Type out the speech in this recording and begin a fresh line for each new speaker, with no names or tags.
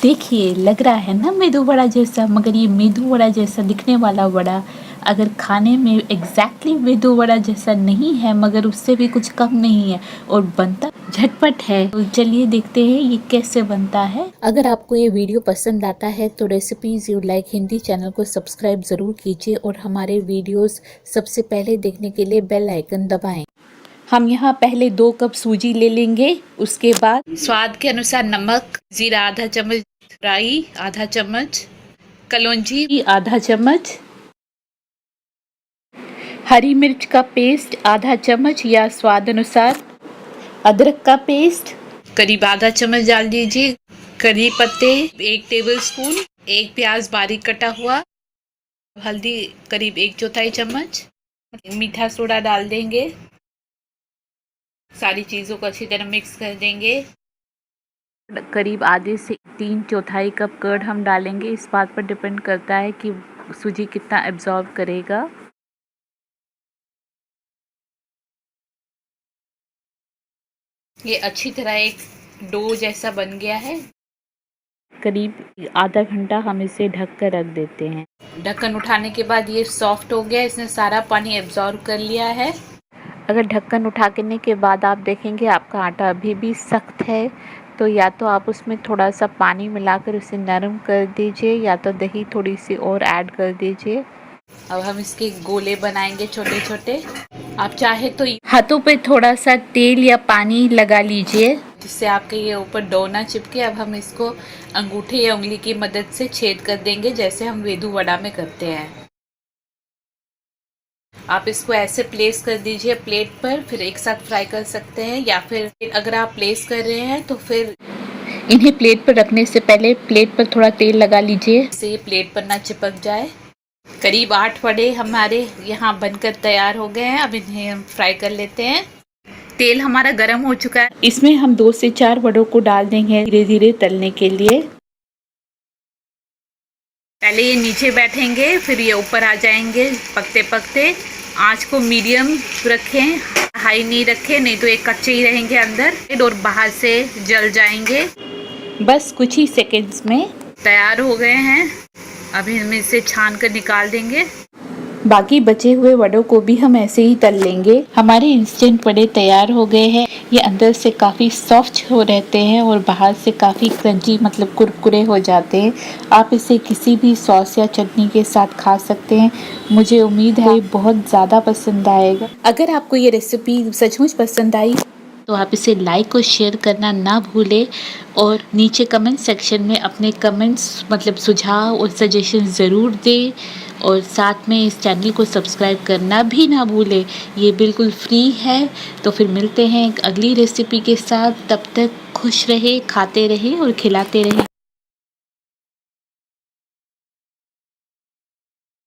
देखिए, लग रहा है ना मेदू वड़ा जैसा, मगर ये मेदू वड़ा जैसा दिखने वाला वड़ा अगर खाने में एग्जैक्टली मेदू वड़ा जैसा नहीं है, मगर उससे भी कुछ कम नहीं है और बनता झटपट है। तो चलिए देखते हैं ये कैसे बनता है। अगर आपको ये वीडियो पसंद आता है तो recipes you like Hindi channel को सब्सक्राइब ज़रूर कीजिए और हमारे वीडियोस सबसे पहले देखने के लिए बेल आइकन दबाएं। हम यहाँ पहले 2 कप सूजी ले लेंगे, उसके बाद स्वाद के अनुसार नमक, जीरा आधा चम्मच, राई आधा चम्मच, कलौंजी आधा चम्मच, हरी मिर्च का पेस्ट आधा चम्मच या स्वाद अनुसार, अदरक का पेस्ट करीब आधा चम्मच डाल दीजिए, करी पत्ते 1 टेबलस्पून, 1 प्याज बारीक कटा हुआ, हल्दी करीब 1/4 चम्मच, मीठा सोडा डाल देंगे। सारी चीज़ों को अच्छी तरह मिक्स कर देंगे। करीब आधे से 3/4 कप कर्ड हम डालेंगे। इस बात पर डिपेंड करता है कि सूजी कितना एब्जॉर्ब करेगा। ये अच्छी तरह एक डो जैसा बन गया है। करीब आधा घंटा हम इसे ढक कर रख देते हैं। ढक्कन उठाने के बाद ये सॉफ्ट हो गया, इसने सारा पानी एब्जॉर्ब कर लिया है। अगर ढक्कन उठाने के बाद आप देखेंगे आपका आटा अभी भी सख्त है, तो या तो आप उसमें थोड़ा सा पानी मिलाकर उसे नरम कर दीजिए या तो दही थोड़ी सी और ऐड कर दीजिए। अब हम इसके गोले बनाएंगे छोटे छोटे। आप चाहे तो हाथों पे थोड़ा सा तेल या पानी लगा लीजिए जिससे आपके ये ऊपर डो ना चिपके। अब हम इसको अंगूठे या उंगली की मदद से छेद कर देंगे जैसे हम मेदू वड़ा में करते हैं। आप इसको ऐसे प्लेस कर दीजिए प्लेट पर, फिर एक साथ फ्राई कर सकते हैं, या फिर अगर आप प्लेस कर रहे हैं तो फिर इन्हें प्लेट पर रखने से पहले प्लेट पर थोड़ा तेल लगा लीजिए जिससे ये प्लेट पर ना चिपक जाए। करीब 8 वड़े हमारे यहाँ बनकर तैयार हो गए हैं। अब इन्हें हम फ्राई कर लेते हैं। तेल हमारा गर्म हो चुका है, इसमें हम 2 से 4 वड़ों को डाल देंगे धीरे धीरे तलने के लिए। पहले ये नीचे बैठेंगे, फिर ये ऊपर आ जाएंगे पकते पकते। आंच को मीडियम रखें, हाई नहीं रखें, नहीं तो ये कच्चे ही रहेंगे अंदर और बाहर से जल जाएंगे। बस कुछ ही सेकंड्स में तैयार हो गए हैं। अभी हम इसे छान कर निकाल देंगे। बाकी बचे हुए वड़ों को भी हम ऐसे ही तल लेंगे। हमारे इंस्टेंट वड़े तैयार हो गए हैं। ये अंदर से काफ़ी सॉफ्ट हो रहते हैं और बाहर से काफ़ी क्रंची मतलब कुरकुरे हो जाते हैं। आप इसे किसी भी सॉस या चटनी के साथ खा सकते हैं। मुझे उम्मीद है ये बहुत ज़्यादा पसंद आएगा। अगर आपको ये रेसिपी सचमुच पसंद आई तो आप इसे लाइक और शेयर करना ना भूलें और नीचे कमेंट सेक्शन में अपने कमेंट्स मतलब सुझाव और सजेशन ज़रूर दें और साथ में इस चैनल को सब्सक्राइब करना भी ना भूलें। ये बिल्कुल फ्री है। तो फिर मिलते हैं एक अगली रेसिपी के साथ। तब तक खुश रहे, खाते रहें और खिलाते रहें।